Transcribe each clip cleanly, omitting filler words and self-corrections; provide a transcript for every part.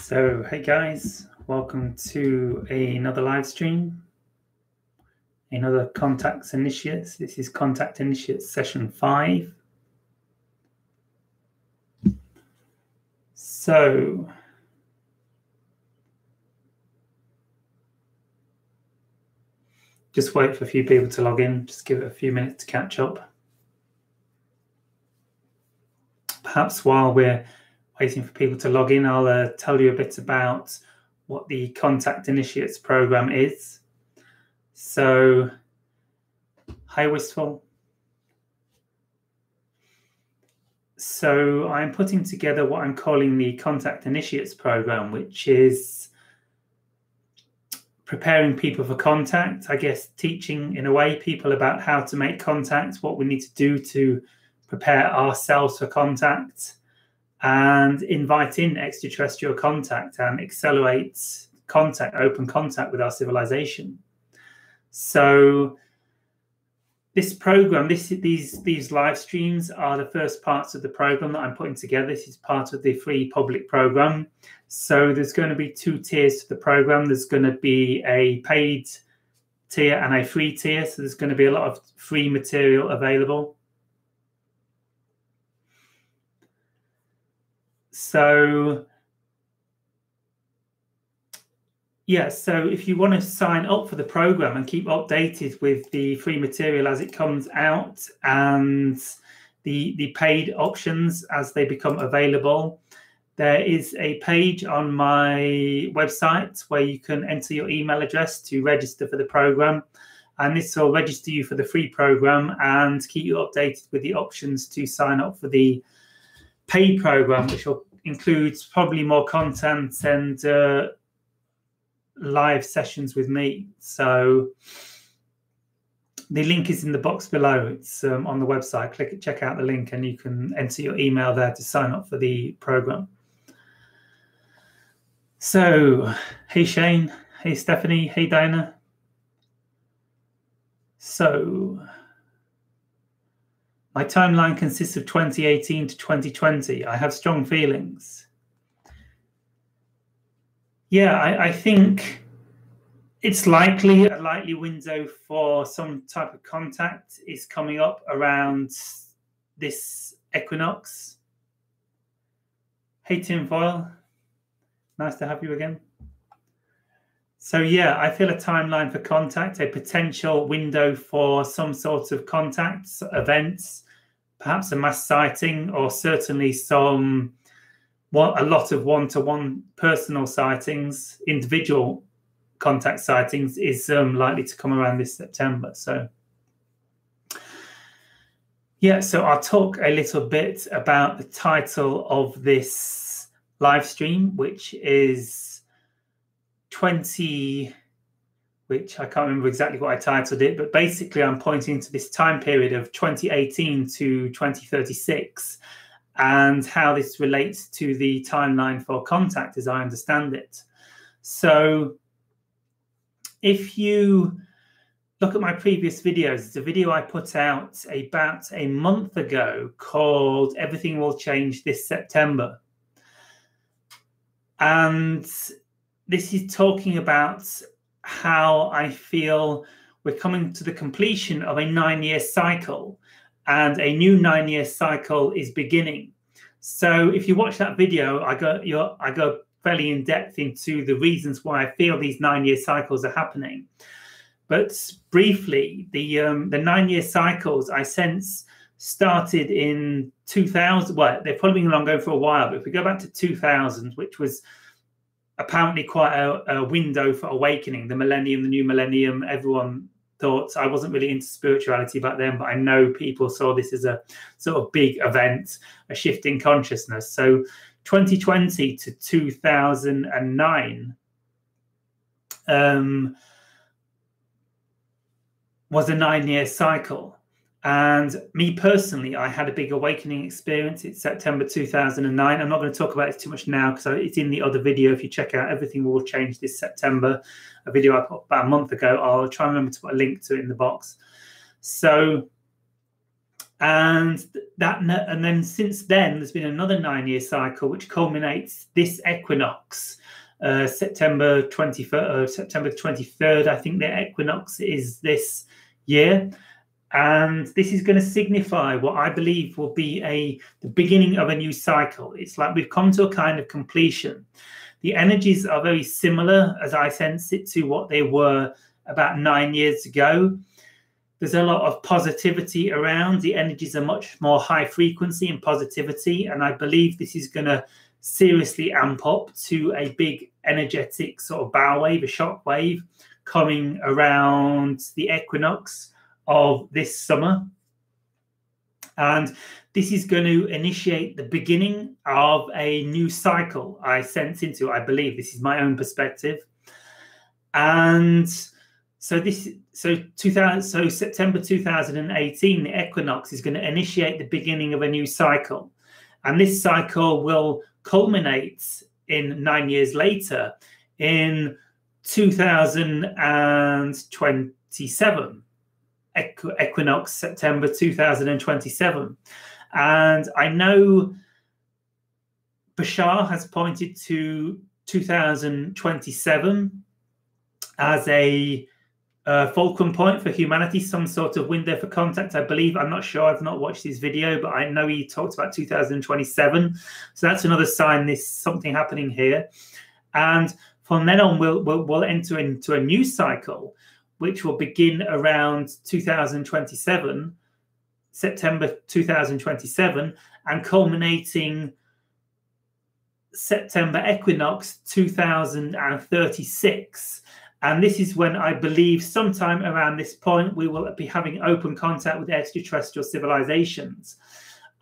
So, hey guys, welcome to another live stream, another Contact Initiates. This is Contact Initiates session 5. So, just wait for a few people to log in, just give it a few minutes to catch up. Perhaps while we're waiting for people to log in, I'll tell you a bit about what the Contact Initiates program is. So, hi Wistful. So I'm putting together what I'm calling the Contact Initiates program, which is preparing people for contact, I guess teaching in a way people about how to make contact, what we need to do to prepare ourselves for contact, and invite in extraterrestrial contact and accelerate contact, open contact with our civilization. So this program, these live streams are the first parts of the program that I'm putting together. This is part of the free public program. So there's going to be 2 tiers to the program. There's going to be a paid tier and a free tier. So there's going to be a lot of free material available. So yeah, so if you want to sign up for the program and keep updated with the free material as it comes out and the paid options as they become available, there is a page on my website where you can enter your email address to register for the program. And this will register you for the free program and keep you updated with the options to sign up for the paid program, which will include probably more content and live sessions with me. So the link is in the box below. It's on the website. Click it, check out the link, and you can enter your email there to sign up for the program. So, hey Shane, hey Stephanie, hey Diana. So, my timeline consists of 2018 to 2020. I have strong feelings. Yeah, I think it's likely a likely window for some type of contact is coming up around this equinox. Hey, Tinfoil. Nice to have you again. So yeah, I feel a timeline for contact, a potential window for some sort of contact events, perhaps a mass sighting, or certainly a lot of one-to-one personal sightings, individual contact sightings is likely to come around this September. So yeah, so I'll talk a little bit about the title of this live stream, which is 20, which I can't remember exactly what I titled it, but basically I'm pointing to this time period of 2018 to 2036 and how this relates to the timeline for contact as I understand it. So if you look at my previous videos, it's a video I put out about a month ago called Everything Will Change This September. And this is talking about how I feel we're coming to the completion of a 9-year cycle and a new 9-year cycle is beginning. So if you watch that video, I go fairly in depth into the reasons why I feel these 9-year cycles are happening. But briefly, the 9-year cycles I sense started in 2000. Well, they've probably been ongoing for a while, but if we go back to 2000, which was apparently quite a window for awakening, the millennium, the new millennium, everyone thought. I wasn't really into spirituality back then, but I know people saw this as a sort of big event, a shift in consciousness. So 2020 to 2009 was a 9-year cycle. And me personally, I had a big awakening experience. It's September 2009. I'm not going to talk about it too much now because it's in the other video. If you check out Everything Will Change This September, a video I put about a month ago, I'll try and remember to put a link to it in the box. So And then since then, there's been another 9-year cycle, which culminates this equinox, September 23rd. September 23rd, I think the equinox is this year. And this is going to signify what I believe will be the beginning of a new cycle. It's like we've come to a kind of completion. The energies are very similar, as I sense it, to what they were about 9 years ago. There's a lot of positivity around. The energies are much more high frequency and positivity. And I believe this is going to seriously amp up to a big energetic sort of bow wave, a shock wave coming around the equinox of this summer. And this is going to initiate the beginning of a new cycle I sense into. I believe this is my own perspective. And so September 2018, the equinox is going to initiate the beginning of a new cycle. And this cycle will culminate in 9 years later in 2027. Equinox, September 2027. And I know Bashar has pointed to 2027 as a fulcrum point for humanity, some sort of window for contact, I believe. I'm not sure. I've not watched his video, but I know he talked about 2027. So that's another sign there's something happening here. And from then on, we'll enter into a new cycle, which will begin around 2027, September 2027, and culminating September equinox 2036. And this is when I believe sometime around this point, we will be having open contact with extraterrestrial civilizations.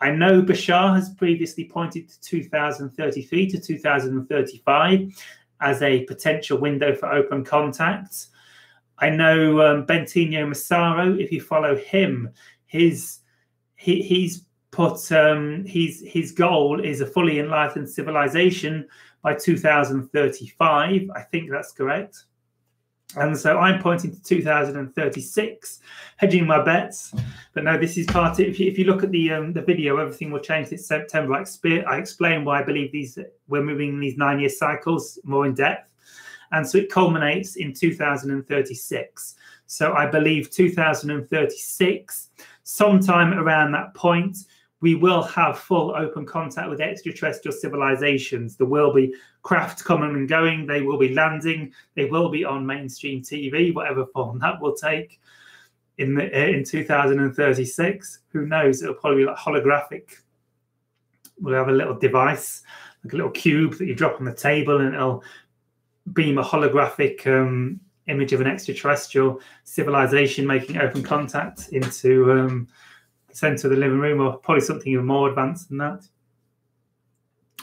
I know Bashar has previously pointed to 2033 to 2035 as a potential window for open contact. I know Bentinho Massaro, if you follow him, he's put his goal is a fully enlightened civilization by 2035. I think that's correct. And so I'm pointing to 2036, hedging my bets. But no, this is part of, if you look at the video, everything will change this September. I explain why I believe we're moving in these 9-year cycles more in depth. And so it culminates in 2036. So I believe 2036, sometime around that point, we will have full open contact with extraterrestrial civilizations. There will be craft coming and going. They will be landing. They will be on mainstream TV, whatever form that will take in 2036. Who knows? It'll probably be like holographic. We'll have a little device, like a little cube that you drop on the table, and it'll beam a holographic image of an extraterrestrial civilization making open contact into the center of the living room, or probably something even more advanced than that.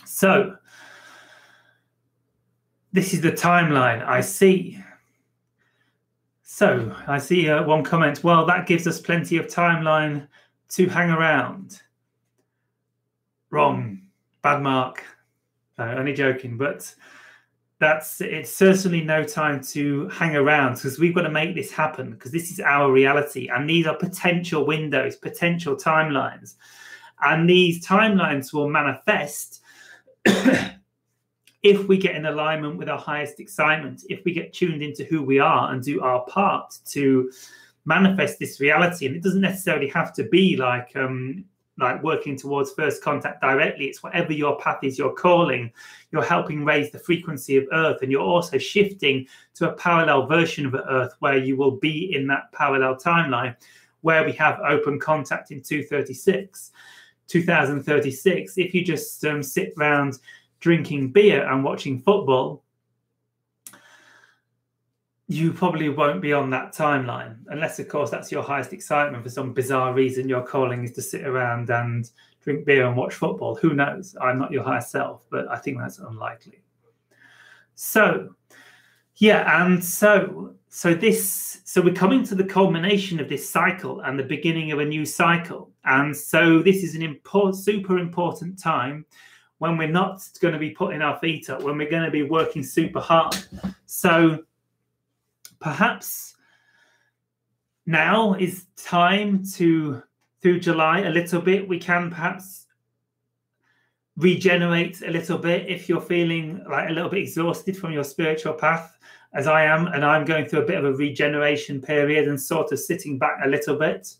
So this is the timeline I see. So I see one comment, well, that gives us plenty of timeline to hang around. Wrong. Bad mark. No, only joking, but it's certainly no time to hang around, because we've got to make this happen, because this is our reality, and these are potential windows, potential timelines, and these timelines will manifest if we get in alignment with our highest excitement, if we get tuned into who we are and do our part to manifest this reality. And it doesn't necessarily have to be like working towards first contact directly. It's whatever your path is, your calling. You're helping raise the frequency of Earth, and you're also shifting to a parallel version of Earth where you will be in that parallel timeline where we have open contact in 2036. If you just sit around drinking beer and watching football, you probably won't be on that timeline, unless, of course, that's your highest excitement. For some bizarre reason, your calling is to sit around and drink beer and watch football. Who knows? I'm not your highest self, but I think that's unlikely. So, yeah, and so we're coming to the culmination of this cycle and the beginning of a new cycle. And so this is an super important time when we're not going to be putting our feet up, when we're going to be working super hard. So perhaps now is time to through July a little bit. We can perhaps regenerate a little bit if you're feeling like a little bit exhausted from your spiritual path, as I am, and I'm going through a bit of a regeneration period and sort of sitting back a little bit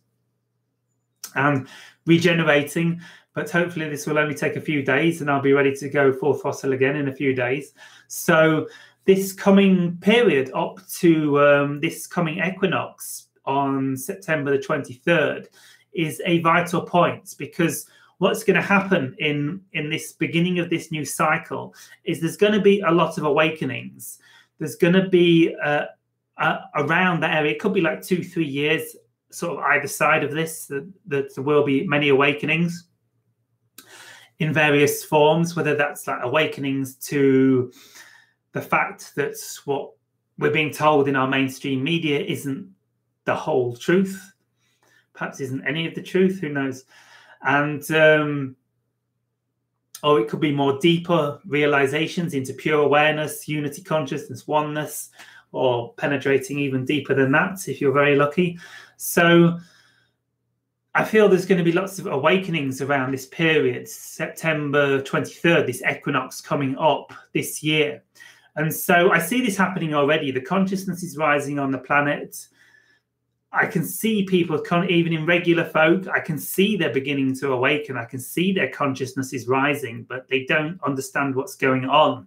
and regenerating. But hopefully this will only take a few days and I'll be ready to go full throttle again in a few days. So this coming period up to this coming equinox on September the 23rd is a vital point, because what's going to happen in this beginning of this new cycle is there's going to be a lot of awakenings. There's going to be around that area, it could be like 2-3 years, sort of either side of this, that there will be many awakenings in various forms, whether that's like awakenings to the fact that what we're being told in our mainstream media isn't the whole truth, perhaps isn't any of the truth, who knows. And or it could be more deeper realizations into pure awareness, unity consciousness, oneness, or penetrating even deeper than that if you're very lucky. So I feel there's going to be lots of awakenings around this period, September 23rd, this equinox coming up this year. And so I see this happening already. The consciousness is rising on the planet. I can see people, even in regular folk, I can see they're beginning to awaken. I can see their consciousness is rising, but they don't understand what's going on.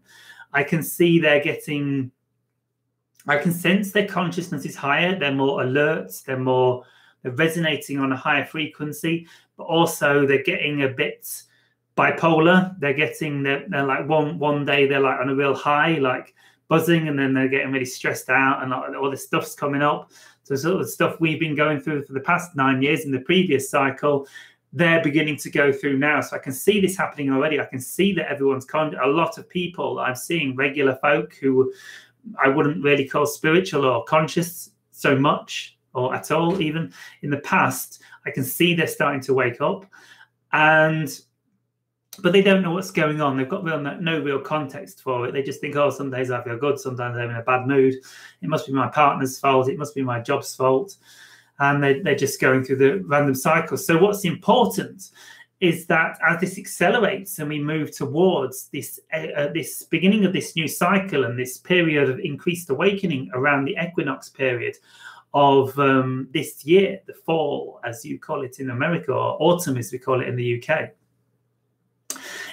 I can see they're getting, I can sense their consciousness is higher. They're more alert. They're resonating on a higher frequency, but also they're getting a bit bipolar. They're like one day they're like on a real high, like buzzing, and then they're getting really stressed out and all this stuff's coming up. So sort of stuff we've been going through for the past 9 years in the previous cycle, they're beginning to go through now. So I can see this happening already. I can see that everyone's a lot of people I'm seeing, regular folk who I wouldn't really call spiritual or conscious so much, or at all even in the past. I can see they're starting to wake up, but they don't know what's going on. They've got no real context for it. They just think, oh, some days I feel good, sometimes I'm in a bad mood. It must be my partner's fault. It must be my job's fault. And they're just going through the random cycles. So what's important is that as this accelerates and we move towards this beginning of this new cycle and this period of increased awakening around the equinox period of this year, the fall, as you call it in America, or autumn as we call it in the UK,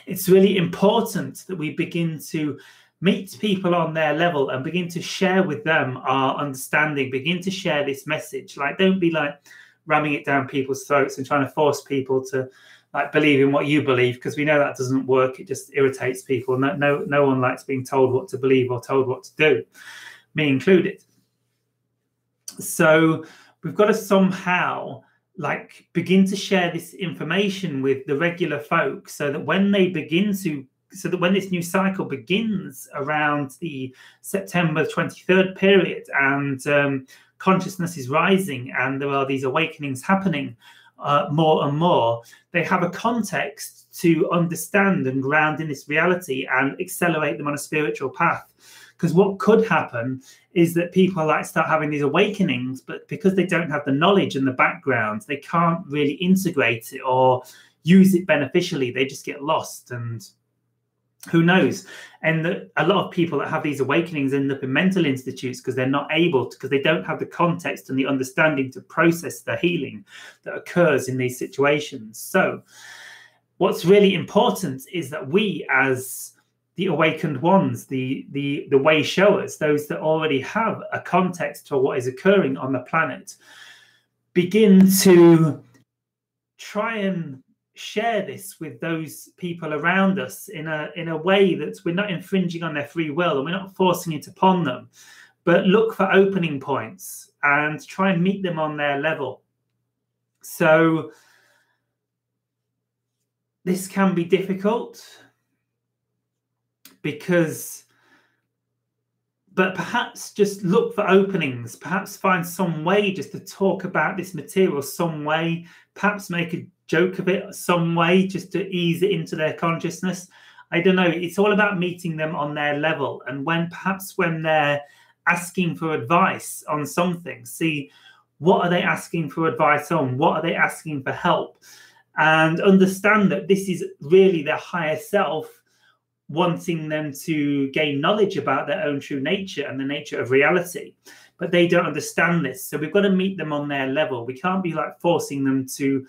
it's really important that we begin to meet people on their level and begin to share with them our understanding, begin to share this message. Like, don't be like ramming it down people's throats and trying to force people to like believe in what you believe, because we know that doesn't work. It just irritates people. No one likes being told what to believe or told what to do, me included. So we've got to somehow like begin to share this information with the regular folk, so that when this new cycle begins around the September 23rd period and consciousness is rising and there are these awakenings happening more and more, they have a context to understand and ground in this reality and accelerate them on a spiritual path. Because what could happen is that people like start having these awakenings, but because they don't have the knowledge and the background, they can't really integrate it or use it beneficially. They just get lost, and who knows? And a lot of people that have these awakenings end up in mental institutes because they're not able to, because they don't have the context and the understanding to process the healing that occurs in these situations. So what's really important is that we, as the awakened ones, the way showers, those that already have a context for what is occurring on the planet, begin to try and share this with those people around us in a way that we're not infringing on their free will and we're not forcing it upon them, but look for opening points and try and meet them on their level. So this can be difficult, but perhaps just look for openings, perhaps find some way just to talk about this material some way, perhaps make a joke of it some way just to ease it into their consciousness. I don't know. It's all about meeting them on their level. And when they're asking for advice on something, see, What are they asking for advice on? What are they asking for help? And understand that this is really their higher self wanting them to gain knowledge about their own true nature and the nature of reality. But they don't understand this. So we've got to meet them on their level. We can't be like forcing them to,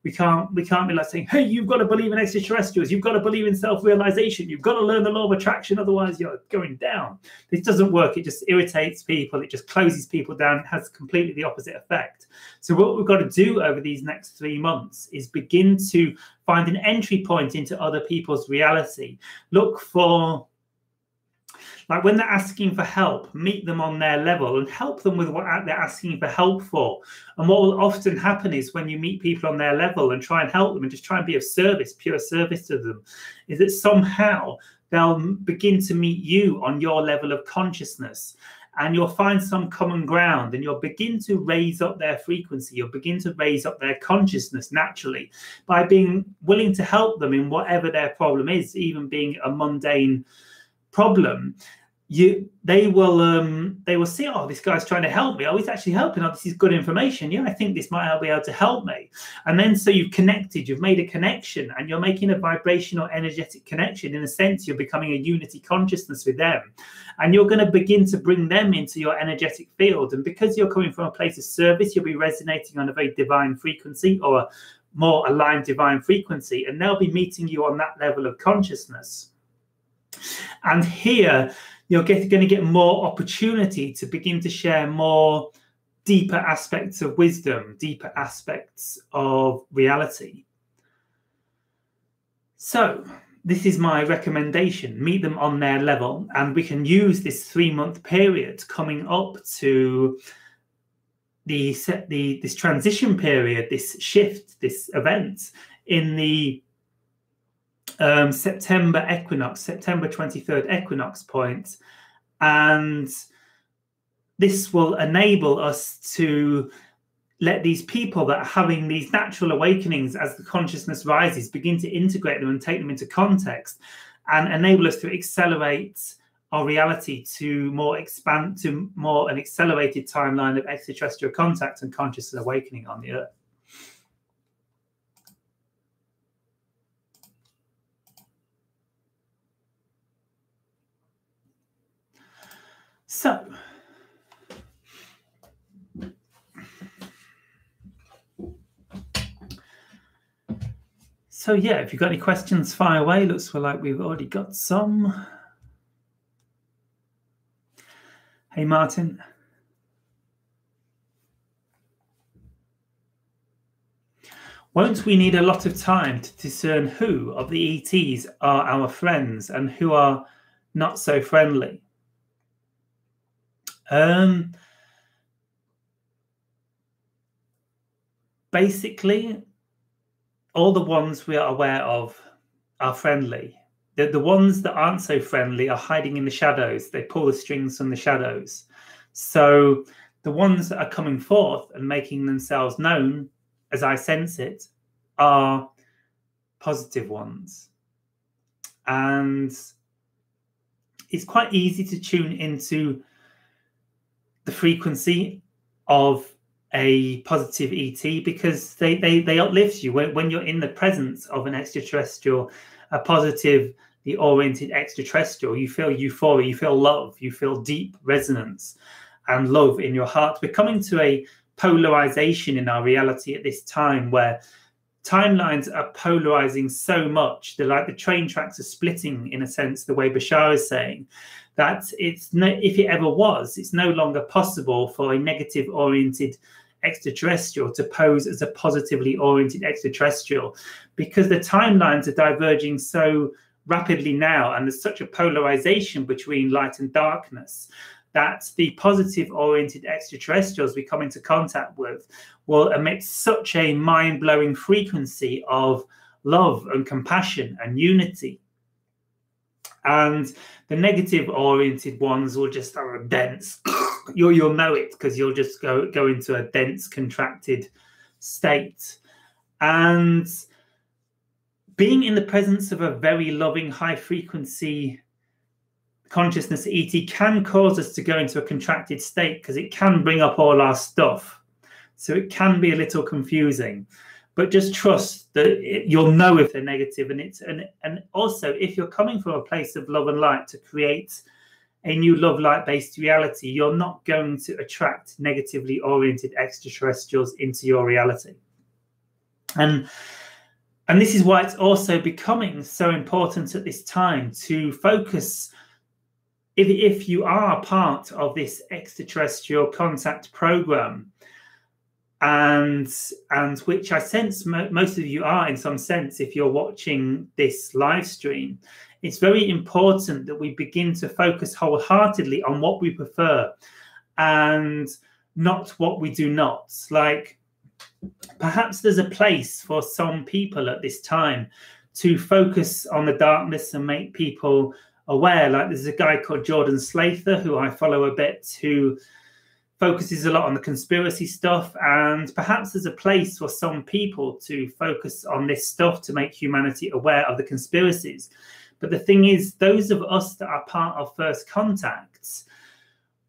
we can't be like saying, hey, you've got to believe in extraterrestrials. You've got to believe in self-realization. You've got to learn the law of attraction. Otherwise, you're going down. This doesn't work. It just irritates people. It just closes people down. It has completely the opposite effect. So what we've got to do over these next 3 months is begin to find an entry point into other people's reality. Look for, like when they're asking for help, meet them on their level and help them with what they're asking for help for. And what will often happen is when you meet people on their level and try and help them and just try and be of service, pure service to them, is that somehow they'll begin to meet you on your level of consciousness. And you'll find some common ground and you'll begin to raise up their frequency. You'll begin to raise up their consciousness naturally by being willing to help them in whatever their problem is, even being a mundane problem. They will see, oh, this guy's trying to help me. Oh, he's actually helping. Oh, this is good information. Yeah, I think this might be able to help me. And then so you've connected, you've made a connection, and you're making a vibrational energetic connection. In a sense, you're becoming a unity consciousness with them. And you're going to begin to bring them into your energetic field. And because you're coming from a place of service, you'll be resonating on a very divine frequency, or a more aligned divine frequency. And they'll be meeting you on that level of consciousness. And here you're going to get more opportunity to begin to share more deeper aspects of wisdom, deeper aspects of reality. So this is my recommendation. Meet them on their level, and we can use this 3-month period coming up to this transition period, this shift, this event in the September equinox, September 23rd equinox point. And this will enable us to let these people that are having these natural awakenings as the consciousness rises begin to integrate them and take them into context, and enable us to accelerate our reality to more an accelerated timeline of extraterrestrial contact and consciousness awakening on the Earth. So yeah, if you've got any questions, fire away. Looks like we've already got some. Hey, Martin. Won't we need a lot of time to discern who of the ETs are our friends and who are not so friendly? Basically, all the ones we are aware of are friendly. The ones that aren't so friendly are hiding in the shadows. They pull the strings from the shadows. So the ones that are coming forth and making themselves known, as I sense it, are positive ones. And it's quite easy to tune into the frequency of a positive ET because they uplift you. When you're in the presence of an extraterrestrial, a positively oriented extraterrestrial, you feel euphoria, you feel love, you feel deep resonance and love in your heart. We're coming to a polarization in our reality at this time where timelines are polarizing so much. They're like the train tracks are splitting, in a sense, the way Bashar is saying, that if it ever was, it's no longer possible for a negative oriented extraterrestrial to pose as a positively oriented extraterrestrial, because the timelines are diverging so rapidly now, and there's such a polarization between light and darkness that the positive oriented extraterrestrials we come into contact with will emit such a mind-blowing frequency of love and compassion and unity. And the negative oriented ones will just have a dense, you'll know it because you'll just go into a dense contracted state. And being in the presence of a very loving high frequency consciousness ET can cause us to go into a contracted state because it can bring up all our stuff. So it can be a little confusing, but just trust that you'll know if they're negative. And also, if you're coming from a place of love and light to create a new love light based reality, you're not going to attract negatively oriented extraterrestrials into your reality. And this is why it's also becoming so important at this time to focus, if you are part of this extraterrestrial contact program, and which I sense most of you are in some sense if you're watching this live stream, it's very important that we begin to focus wholeheartedly on what we prefer and not what we do not. Like, perhaps there's a place for some people at this time to focus on the darkness and make people aware. Like, there's a guy called Jordan Slather, who I follow a bit, who focuses a lot on the conspiracy stuff, and perhaps there's a place for some people to focus on this stuff to make humanity aware of the conspiracies. But the thing is, those of us that are part of First Contacts,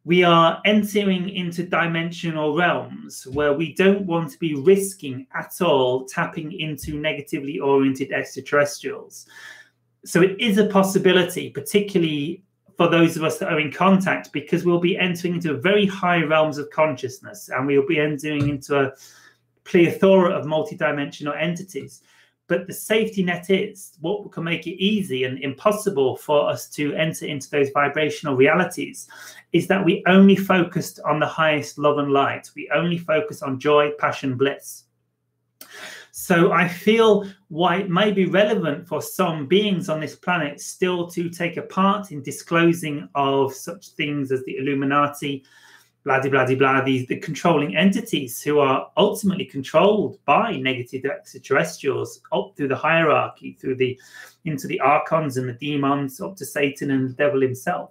we are entering into dimensional realms where we don't want to be risking at all tapping into negatively oriented extraterrestrials. So it is a possibility, particularly for those of us that are in contact, because we'll be entering into very high realms of consciousness, and we'll be entering into a plethora of multidimensional entities. But the safety net is, what can make it easy and impossible for us to enter into those vibrational realities, is that we only focused on the highest love and light. We only focus on joy, passion, bliss. So I feel why it may be relevant for some beings on this planet still to take a part in disclosing of such things as the Illuminati, blah, blah, blah, blah, the controlling entities who are ultimately controlled by negative extraterrestrials up through the hierarchy, into the archons and the demons, up to Satan and the devil himself.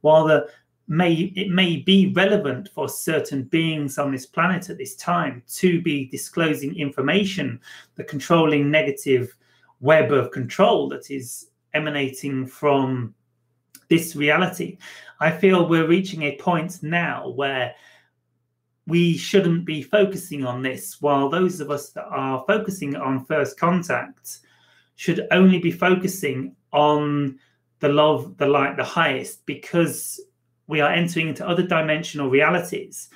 While it may be relevant for certain beings on this planet at this time to be disclosing information, the controlling negative web of control that is emanating from this reality, I feel we're reaching a point now where we shouldn't be focusing on this, while those of us that are focusing on First Contact should only be focusing on the love, the light, the highest, because we are entering into other dimensional realities.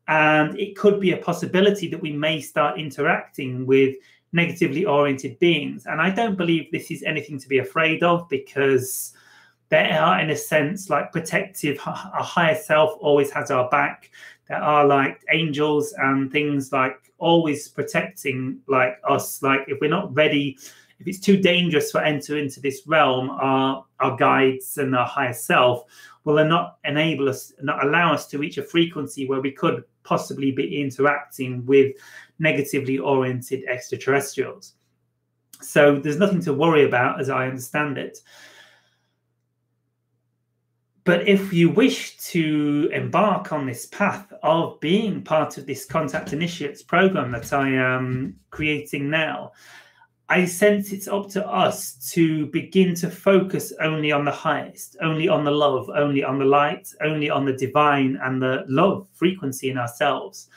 And it could be a possibility that we may start interacting with negatively oriented beings. And I don't believe this is anything to be afraid of, because they are, in a sense, like protective. Our higher self always has our back. There are like angels and things like always protecting like us. Like, if we're not ready, if it's too dangerous to enter into this realm, our guides and our higher self will not enable us, not allow us to reach a frequency where we could possibly be interacting with negatively oriented extraterrestrials. So there's nothing to worry about, as I understand it. But if you wish to embark on this path of being part of this Contact Initiates program that I am creating now, I sense it's up to us to begin to focus only on the highest, only on the love, only on the light, only on the divine and the love frequency in ourselves.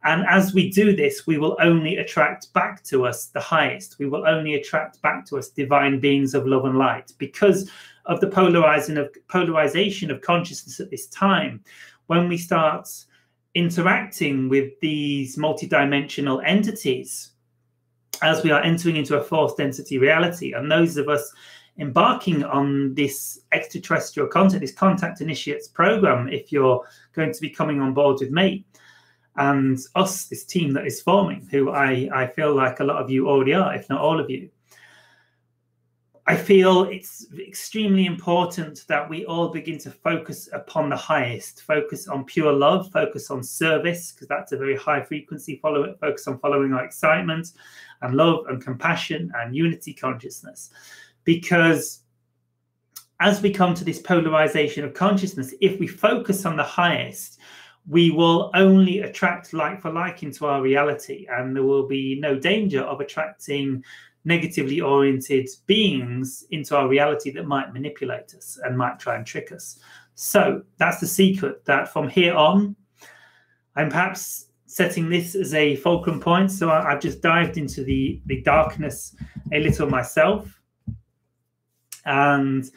And as we do this, we will only attract back to us the highest. We will only attract back to us divine beings of love and light, because of the polarization of consciousness at this time. When we start interacting with these multidimensional entities, as we are entering into a fourth density reality, and those of us embarking on this extraterrestrial contact, this Contact Initiates program, if you're going to be coming on board with me and us, this team that is forming, who I feel like a lot of you already are, if not all of you, I feel it's extremely important that we all begin to focus upon the highest, focus on pure love, focus on service, because that's a very high frequency, focus on following our excitement and love and compassion and unity consciousness. Because as we come to this polarization of consciousness, if we focus on the highest, we will only attract like for like into our reality, and there will be no danger of attracting negatively oriented beings into our reality that might manipulate us and might try and trick us. So that's the secret, that from here on, I'm perhaps setting this as a fulcrum point. So I've just dived into the darkness a little myself. And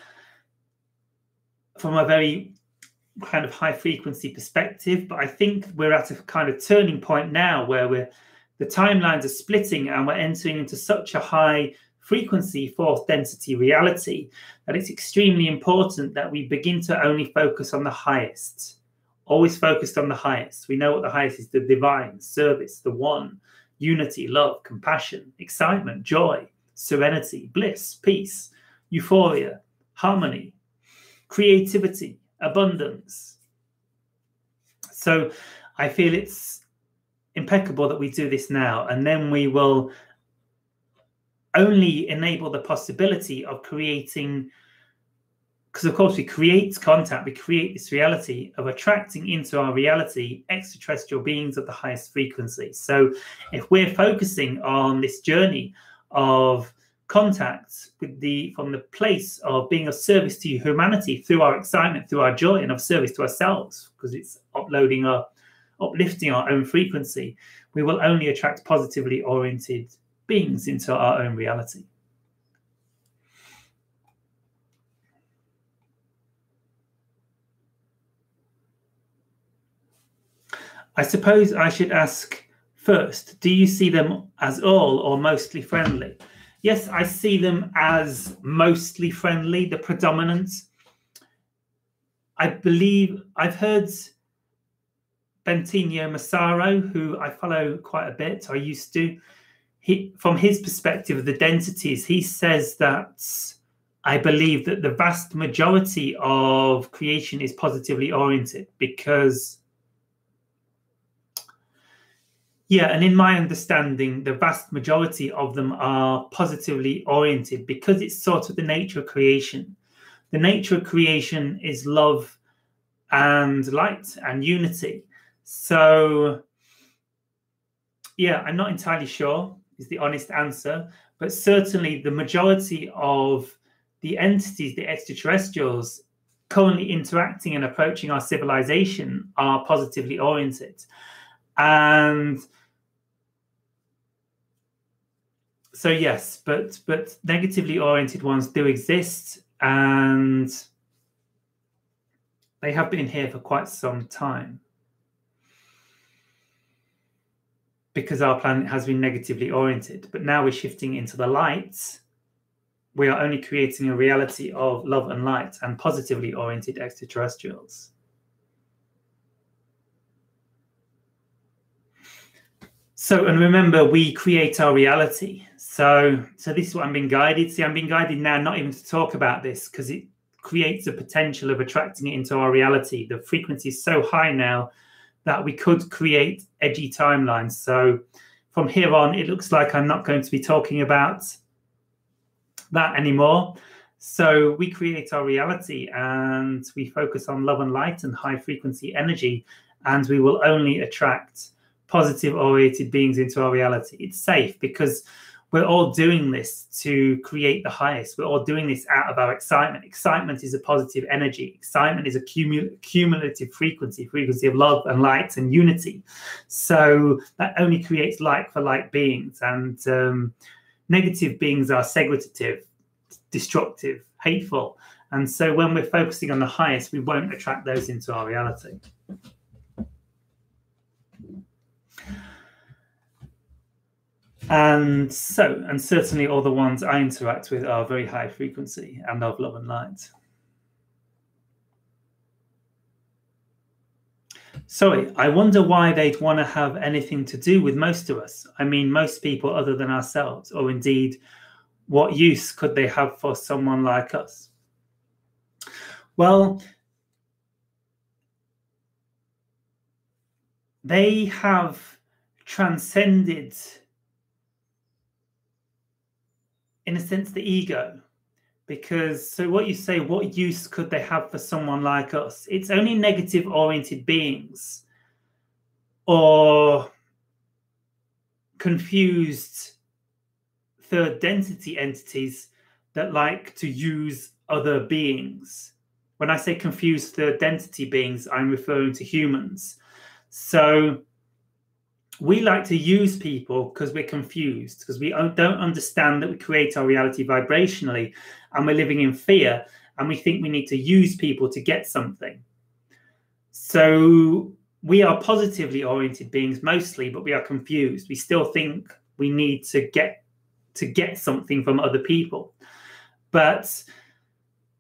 from a very kind of high frequency perspective, but I think we're at a kind of turning point now where the timelines are splitting and we're entering into such a high frequency fourth density reality that it's extremely important that we begin to only focus on the highest, always focused on the highest. We know what the highest is: the divine, service, the one, unity, love, compassion, excitement, joy, serenity, bliss, peace, euphoria, harmony, creativity, abundance. So I feel it's impeccable that we do this now, and then we will only enable the possibility of creating, because of course we create contact, we create this reality of attracting into our reality extraterrestrial beings of the highest frequency. So if we're focusing on this journey of contact with from the place of being of service to humanity through our excitement, through our joy, and of service to ourselves, because it's uplifting our own frequency, we will only attract positively oriented beings into our own reality. I suppose I should ask first, do you see them as all or mostly friendly? Yes, I see them as mostly friendly, the predominant. I believe I've heard Bentinho Massaro, who I follow quite a bit, I used to, from his perspective of the densities, he says that I believe that the vast majority of creation is positively oriented because, yeah, and in my understanding, the vast majority of them are positively oriented because it's sort of the nature of creation. The nature of creation is love and light and unity. So, yeah, I'm not entirely sure is the honest answer, but certainly the majority of the entities, the extraterrestrials, currently interacting and approaching our civilization are positively oriented. And so, yes, but negatively oriented ones do exist, and they have been here for quite some time because our planet has been negatively oriented. But now we're shifting into the light. We are only creating a reality of love and light and positively oriented extraterrestrials. So, and remember, we create our reality. So this is what I'm being guided. See, I'm being guided now not even to talk about this because it creates a potential of attracting it into our reality. The frequency is so high now that we could create edgy timelines. So from here on, it looks like I'm not going to be talking about that anymore. So we create our reality and we focus on love and light and high frequency energy, and we will only attract positive oriented beings into our reality. It's safe because we're all doing this to create the highest. We're all doing this out of our excitement. Excitement is a positive energy. Excitement is a cumulative frequency of love and light and unity. So that only creates like for like beings. And negative beings are segregative, destructive, hateful. And so when we're focusing on the highest, we won't attract those into our reality. And certainly all the ones I interact with are very high frequency and of love and light. Sorry, I wonder why they'd want to have anything to do with most of us. I mean, most people other than ourselves, or indeed, what use could they have for someone like us? Well, they have transcended, in a sense, the ego. Because, so what you say, what use could they have for someone like us? It's only negative oriented beings or confused third density entities that like to use other beings. When I say confused third density beings, I'm referring to humans. So we like to use people because we're confused, because we don't understand that we create our reality vibrationally, and we're living in fear, and we think we need to use people to get something. So we are positively oriented beings mostly, but we are confused. We still think we need to get something from other people. But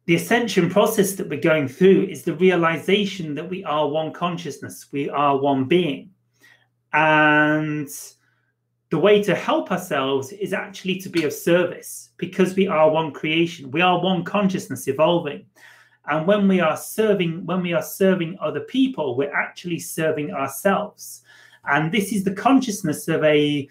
the ascension process that we're going through is the realization that we are one consciousness, we are one being. And the way to help ourselves is actually to be of service, because we are one creation, we are one consciousness evolving. And when we are serving other people, we're actually serving ourselves. And this is the consciousness of a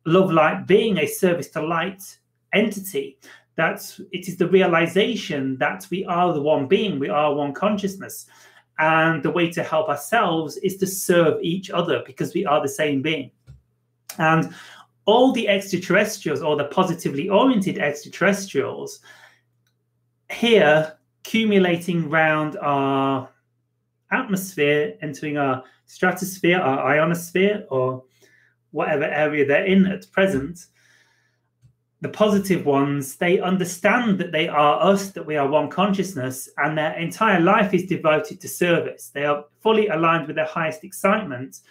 love light being, a service to light entity. That it is the realization that we are the one being, we are one consciousness. And the way to help ourselves is to serve each other, because we are the same being. And all the extraterrestrials, or the positively oriented extraterrestrials, here accumulating around our atmosphere, entering our stratosphere, our ionosphere, or whatever area they're in at present, the positive ones, they understand that they are us, that we are one consciousness, and their entire life is devoted to service. They are fully aligned with their highest excitement.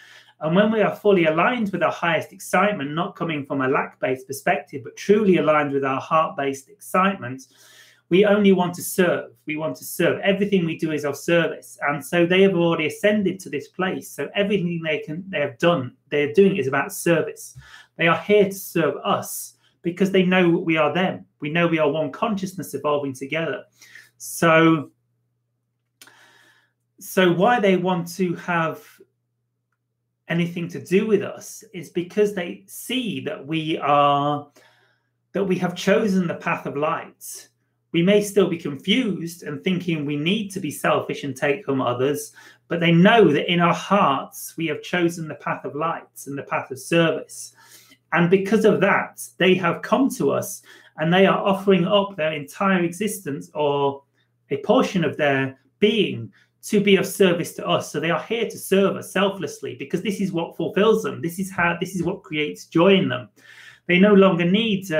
And when we are fully aligned with our highest excitement, not coming from a lack-based perspective, but truly aligned with our heart-based excitement, we only want to serve. We want to serve. Everything we do is of service. And so they have already ascended to this place. So everything they're doing is about service. They are here to serve us, because they know we are them. We know we are one consciousness evolving together. So why they want to have anything to do with us is because they see that we have chosen the path of light. We may still be confused and thinking we need to be selfish and take from others, but they know that in our hearts we have chosen the path of light and the path of service. And because of that, they have come to us and they are offering up their entire existence, or a portion of their being, to be of service to us. So they are here to serve us selflessly, because this is what fulfills them. This is what creates joy in them. They no longer need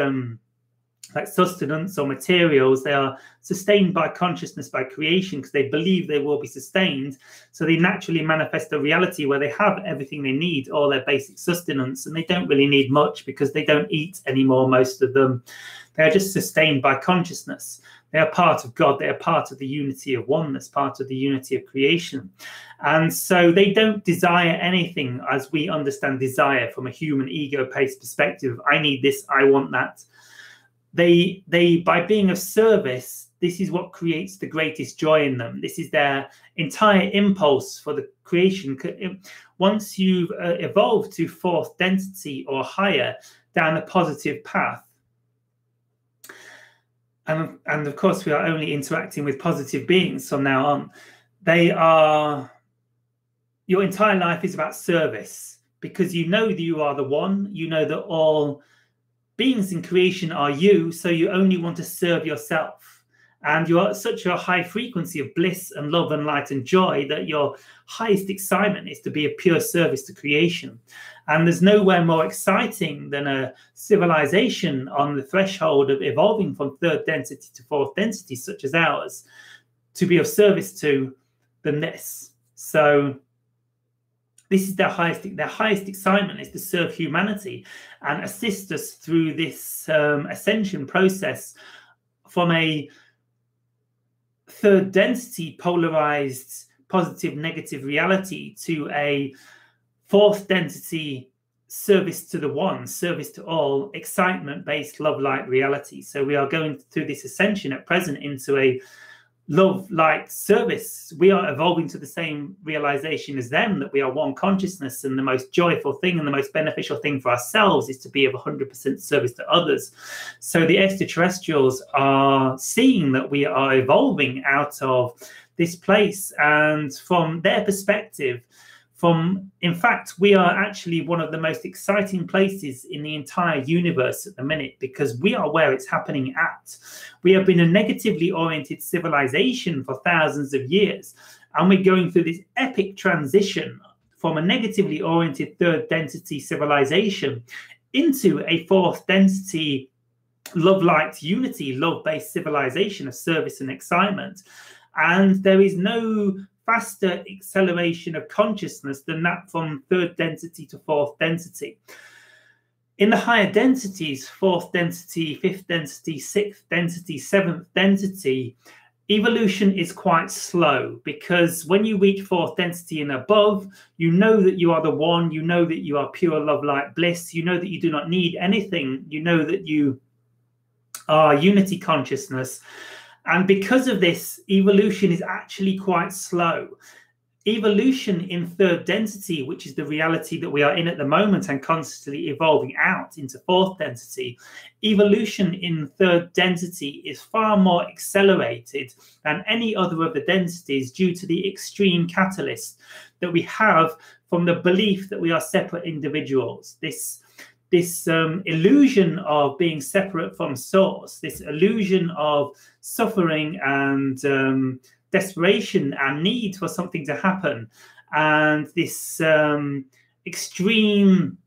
like sustenance or materials. They are sustained by consciousness, by creation, because they believe they will be sustained. So they naturally manifest a reality where they have everything they need, all their basic sustenance, and they don't really need much because they don't eat anymore, most of them. They are just sustained by consciousness. They are part of God. They are part of the unity of oneness, part of the unity of creation. And so they don't desire anything as we understand desire from a human ego-based perspective. I need this, I want that. They by being of service, this is what creates the greatest joy in them. This is their entire impulse for the creation. Once you've evolved to fourth density or higher down a positive path, and of course we are only interacting with positive beings from now on, your entire life is about service, because you know that you are the one, you know that all beings in creation are you, so you only want to serve yourself. And you're at such a high frequency of bliss and love and light and joy that your highest excitement is to be a pure service to creation. And there's nowhere more exciting than a civilization on the threshold of evolving from third density to fourth density, such as ours, to be of service to than this. So this is their highest excitement, is to serve humanity and assist us through this ascension process from a third density polarized positive negative reality to a fourth density service to the one, service to all, excitement based love light reality. So we are going through this ascension at present into a love light service. We are evolving to the same realization as them, that we are one consciousness, and the most joyful thing and the most beneficial thing for ourselves is to be of 100% service to others. So the extraterrestrials are seeing that we are evolving out of this place, and from their perspective, in fact, we are actually one of the most exciting places in the entire universe at the minute, because we are where it's happening at. We have been a negatively oriented civilization for thousands of years, and we're going through this epic transition from a negatively oriented third density civilization into a fourth density love, light, unity, love-based civilization of service and excitement. And there is no faster acceleration of consciousness than that from third density to fourth density. In the higher densities, fourth density, fifth density, sixth density, seventh density, evolution is quite slow, because when you reach fourth density and above, you know that you are the one, you know that you are pure love, light, bliss, you know that you do not need anything, you know that you are unity consciousness. And because of this, evolution is actually quite slow. Evolution in third density, which is the reality that we are in at the moment and constantly evolving out into fourth density, evolution in third density is far more accelerated than any other of the densities due to the extreme catalyst that we have from the belief that we are separate individuals. This illusion of being separate from source, this illusion of suffering and desperation and need for something to happen, and this extreme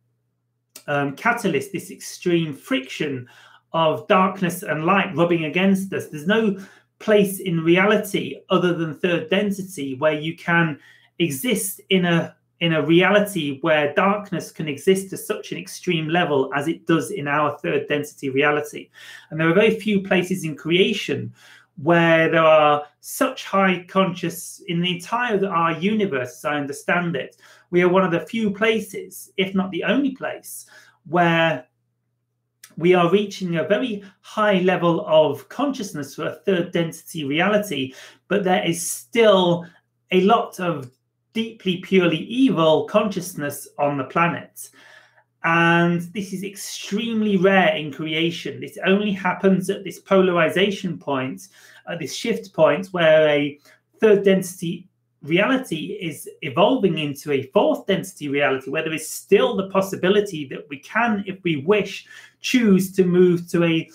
catalyst, this extreme friction of darkness and light rubbing against us. There's no place in reality other than third density where you can exist in a reality where darkness can exist to such an extreme level as it does in our third density reality. And there are very few places in creation where there are such high conscious in the entire our universe, as I understand it. We are one of the few places, if not the only place, where we are reaching a very high level of consciousness for a third density reality, but there is still a lot of deeply, purely evil consciousness on the planet. And this is extremely rare in creation. This only happens at this polarization point, at this shift point, where a third density reality is evolving into a fourth density reality, where there is still the possibility that we can, if we wish, choose to move to a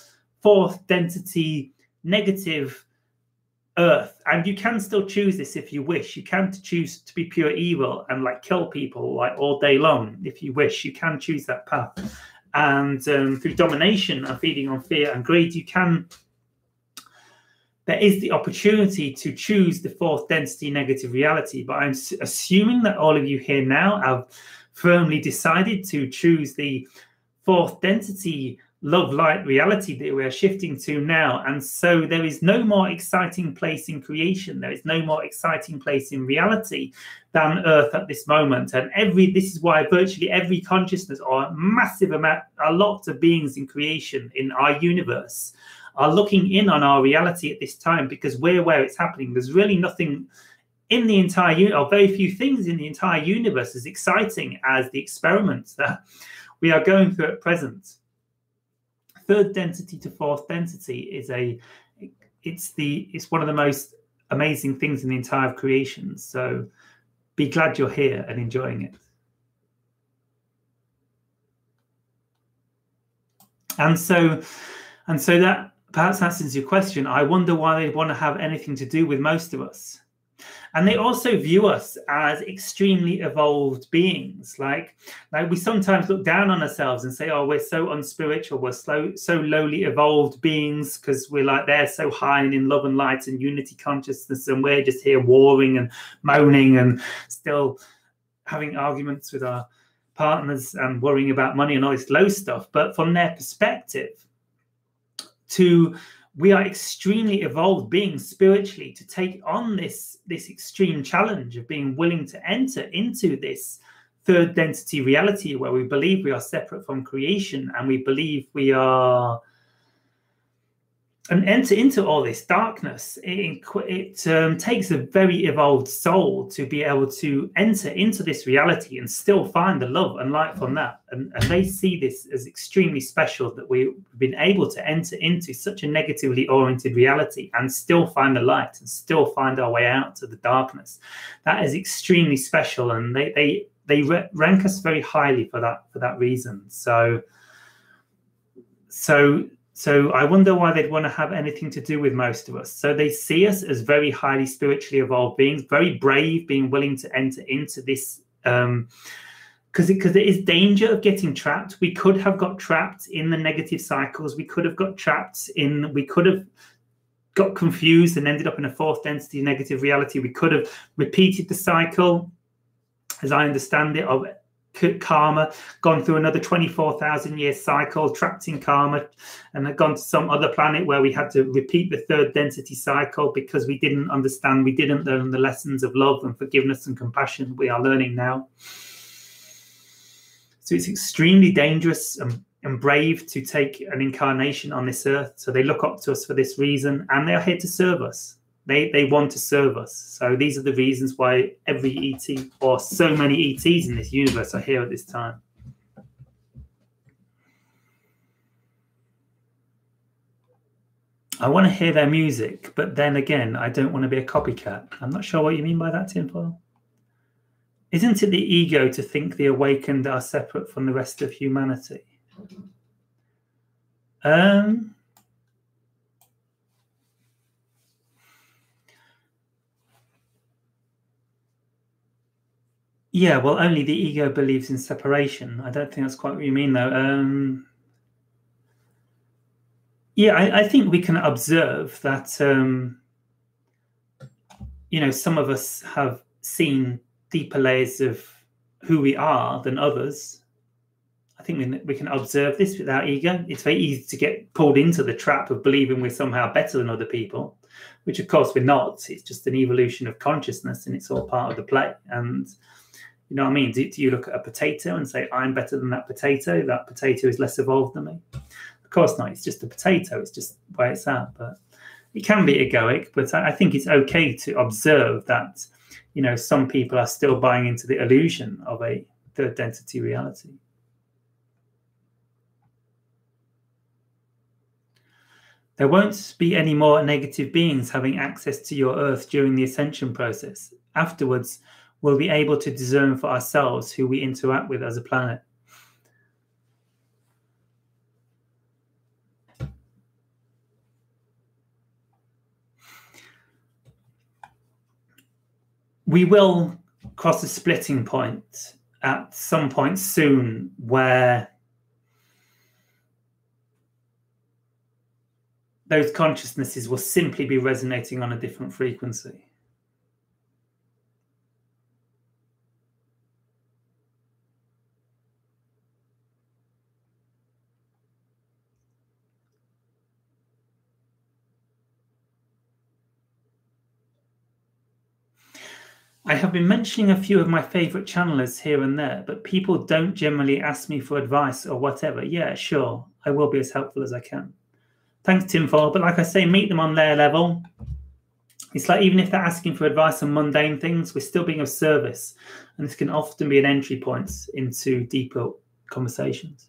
fourth density negative Earth. And you can still choose this if you wish. You can choose to be pure evil and like kill people like all day long. If you wish, you can choose that path. And through domination and feeding on fear and greed, there is the opportunity to choose the fourth density negative reality. But I'm assuming that all of you here now have firmly decided to choose the fourth density love, light reality that we're shifting to now. And so there is no more exciting place in creation. There is no more exciting place in reality than Earth at this moment. And this is why virtually every consciousness, or a massive amount, a lot of beings in creation in our universe are looking in on our reality at this time, because we're where it's happening. There's really nothing in the entire universe, or very few things in the entire universe as exciting as the experiments that we are going through at present. Third density to fourth density is it's one of the most amazing things in the entire creation. So be glad you're here and enjoying it. And so that perhaps answers your question. I wonder why they want to have anything to do with most of us. And they also view us as extremely evolved beings. Like we sometimes look down on ourselves and say, oh, we're so unspiritual, we're so lowly evolved beings, because we're like, they're so high and in love and light and unity consciousness, and we're just here warring and moaning and still having arguments with our partners and worrying about money and all this low stuff. But from their perspective, we are extremely evolved beings spiritually to take on this extreme challenge of being willing to enter into this third density reality where we believe we are separate from creation, and we believe we are, and enter into all this darkness. It takes a very evolved soul to be able to enter into this reality and still find the love and light from that. And they see this as extremely special, that we've been able to enter into such a negatively oriented reality and still find the light and still find our way out of the darkness. That is extremely special, and they rank us very highly for that reason. So I wonder why they'd want to have anything to do with most of us. So they see us as very highly spiritually evolved beings, very brave, being willing to enter into this because there is danger of getting trapped. We could have got trapped in the negative cycles. We could have got got confused and ended up in a fourth density negative reality. We could have repeated the cycle, as I understand it, of karma, gone through another 24,000 year cycle, trapped in karma, and had gone to some other planet where we had to repeat the third density cycle because we didn't understand, we didn't learn the lessons of love and forgiveness and compassion we are learning now. So it's extremely dangerous and brave to take an incarnation on this earth. So they look up to us for this reason, and they are here to serve us. They want to serve us. So these are the reasons why every ET, or so many ETs in this universe, are here at this time. I want to hear their music, but then again, I don't want to be a copycat. I'm not sure what you mean by that, Tinfoil. Isn't it the ego to think the awakened are separate from the rest of humanity? Yeah, well, only the ego believes in separation. I don't think that's quite what you mean, though. Yeah, I think we can observe that, some of us have seen deeper layers of who we are than others. I think we can observe this with our ego. It's very easy to get pulled into the trap of believing we're somehow better than other people, which of course we're not. It's just an evolution of consciousness, and it's all part of the play. And you know what I mean? Do you look at a potato and say, I'm better than that potato? That potato is less evolved than me? Of course not. It's just a potato. It's just where it's at. But it can be egoic, but I think it's okay to observe that, some people are still buying into the illusion of a third density reality. There won't be any more negative beings having access to your Earth during the ascension process. Afterwards, we'll be able to discern for ourselves who we interact with as a planet. We will cross a splitting point at some point soon where those consciousnesses will simply be resonating on a different frequency. I have been mentioning a few of my favorite channelers here and there, but people don't generally ask me for advice or whatever. Yeah, sure, I will be as helpful as I can. Thanks, Tinfoil. But like I say, meet them on their level. It's like, even if they're asking for advice on mundane things, we're still being of service. And this can often be an entry point into deeper conversations.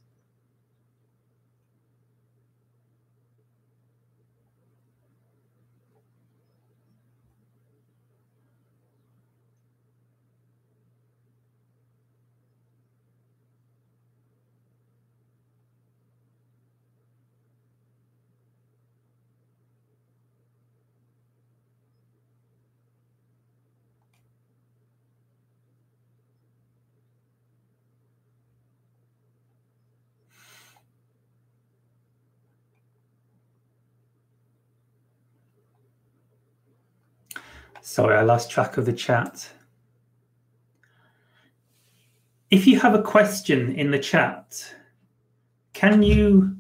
Sorry, I lost track of the chat. If you have a question in the chat, can you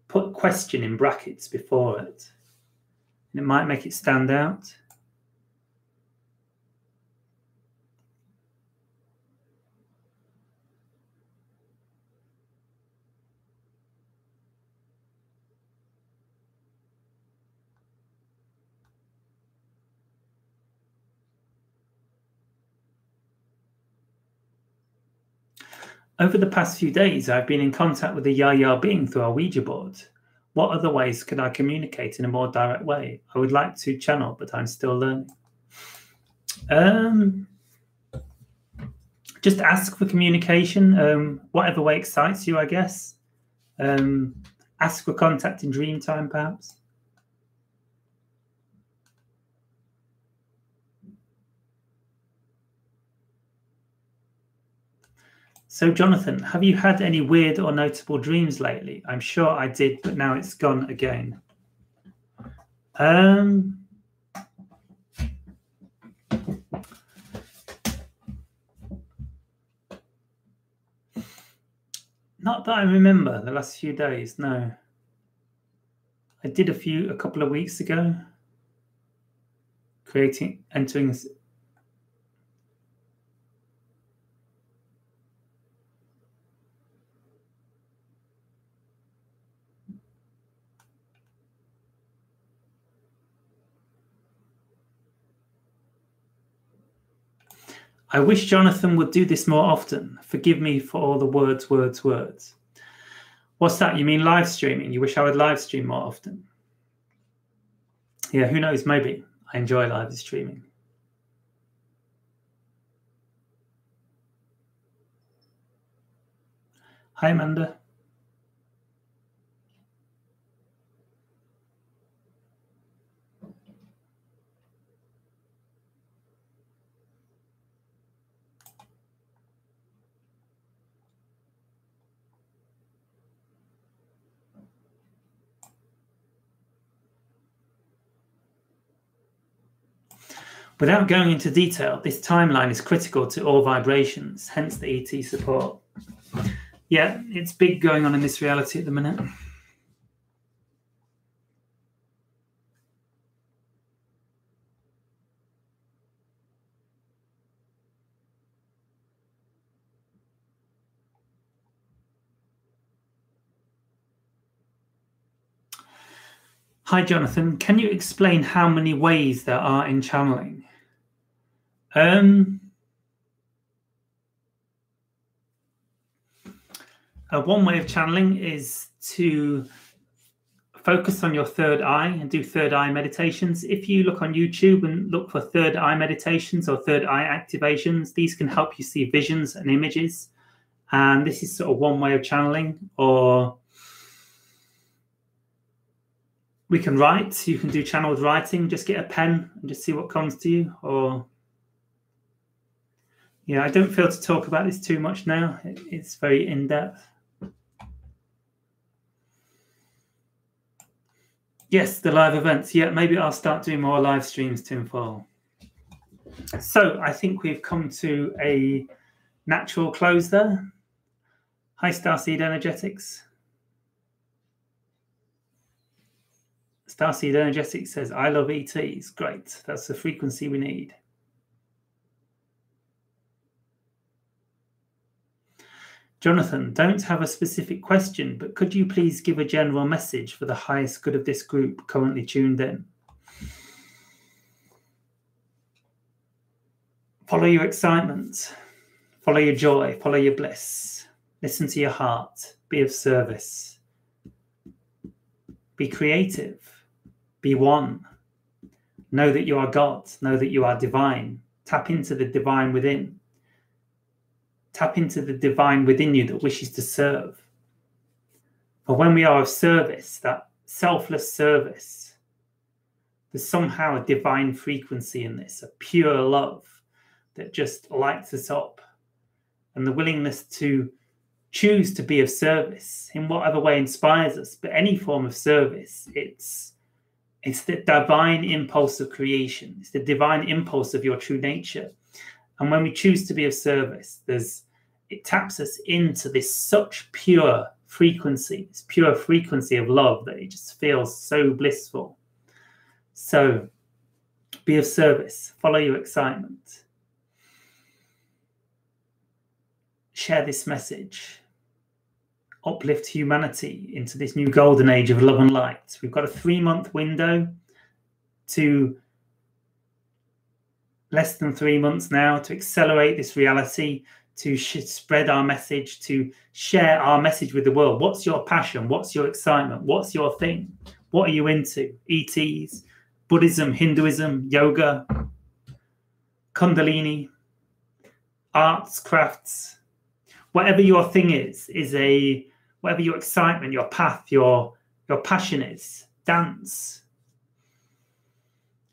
put question in brackets before it? And it might make it stand out. Over the past few days, I've been in contact with the Yaya being through our Ouija board. What other ways could I communicate in a more direct way? I would like to channel, but I'm still learning. Just ask for communication, whatever way excites you, I guess. Ask for contact in dream time, perhaps. So, Jonathan, have you had any weird or notable dreams lately? I'm sure I did, but now it's gone again. Not that I remember the last few days, no. I did a couple of weeks ago. Entering. I wish Jonathan would do this more often. Forgive me for all the words. What's that? You mean live streaming? You wish I would live stream more often? Yeah, who knows? Maybe. I enjoy live streaming. Hi, Amanda. Without going into detail, this timeline is critical to all vibrations, hence the ET support. Yeah, it's big going on in this reality at the minute. Hi, Jonathan. Can you explain how many ways there are in channeling? One way of channeling is to focus on your third eye and do third eye meditations. If you look on YouTube and look for third eye meditations or third eye activations, these can help you see visions and images. And this is sort of one way of channeling. Or we can write. You can do channeled writing. Just get a pen and just see what comes to you. Or yeah, I don't feel to talk about this too much now. It's very in-depth. Yes, the live events. Yeah, maybe I'll start doing more live streams, Tim Fall. So I think we've come to a natural close there. Hi, Starseed Energetics. Starseed Energetics says, I love ETs. Great. That's the frequency we need. Jonathan, don't have a specific question, but could you please give a general message for the highest good of this group currently tuned in? Follow your excitement. Follow your joy. Follow your bliss. Listen to your heart. Be of service. Be creative. Be one. Know that you are God. Know that you are divine. Tap into the divine within. Tap into the divine within you that wishes to serve. For when we are of service, that selfless service, there's somehow a divine frequency in this, a pure love that just lights us up. And the willingness to choose to be of service in whatever way inspires us. But any form of service, it's the divine impulse of creation. It's the divine impulse of your true nature. And when we choose to be of service, it taps us into this such pure frequency, this pure frequency of love that it just feels so blissful. So be of service, follow your excitement. Share this message. Uplift humanity into this new golden age of love and light. We've got a 3-month window to less than 3 months now to accelerate this reality, to spread our message, to share our message with the world. What's your passion? What's your excitement? What's your thing? What are you into? ETs, Buddhism, Hinduism, yoga, Kundalini, arts, crafts. Whatever your thing is whatever your excitement, your path, your passion is, dance.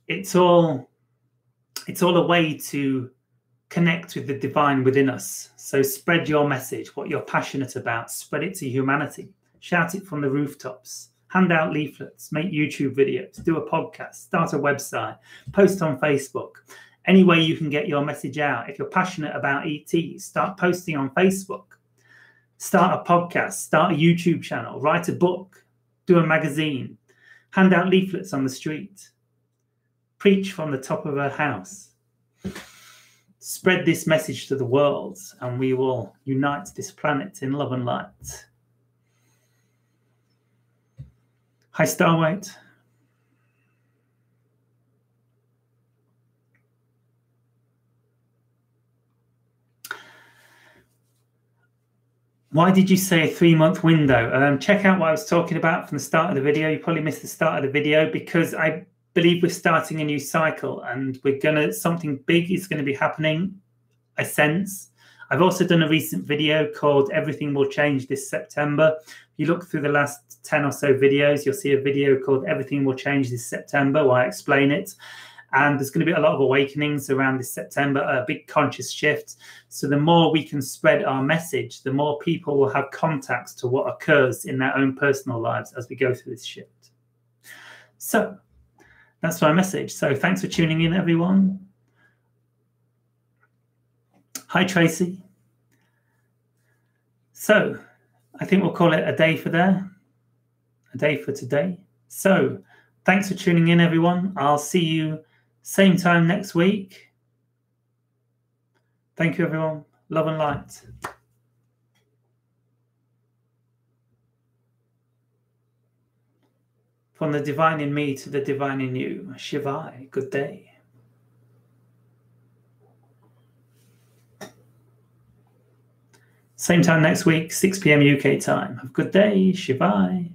It's all a way to connect with the divine within us. So spread your message, what you're passionate about, spread it to humanity. Shout it from the rooftops, hand out leaflets, make YouTube videos, do a podcast, start a website, post on Facebook. Any way you can get your message out. If you're passionate about ET, start posting on Facebook, start a podcast, start a YouTube channel, write a book, do a magazine, hand out leaflets on the street, preach from the top of a house. Spread this message to the world, and we will unite this planet in love and light. Hi, Starweight. Why did you say a 3-month window? Check out what I was talking about from the start of the video. You probably missed the start of the video because I believe we're starting a new cycle, and something big is going to be happening, I sense. I've also done a recent video called Everything Will Change this September. If you look through the last 10 or so videos, you'll see a video called Everything Will Change this September where I explain it. And there's going to be a lot of awakenings around this September, a big conscious shift. So the more we can spread our message, the more people will have contacts to what occurs in their own personal lives as we go through this shift. So that's my message. So thanks for tuning in, everyone. Hi, Tracy. So I think we'll call it a day for today. So thanks for tuning in, everyone. I'll see you same time next week. Thank you, everyone. Love and light. From the divine in me to the divine in you. Shivai, good day. Same time next week, 6 p.m. UK time. Have a good day. Shivai.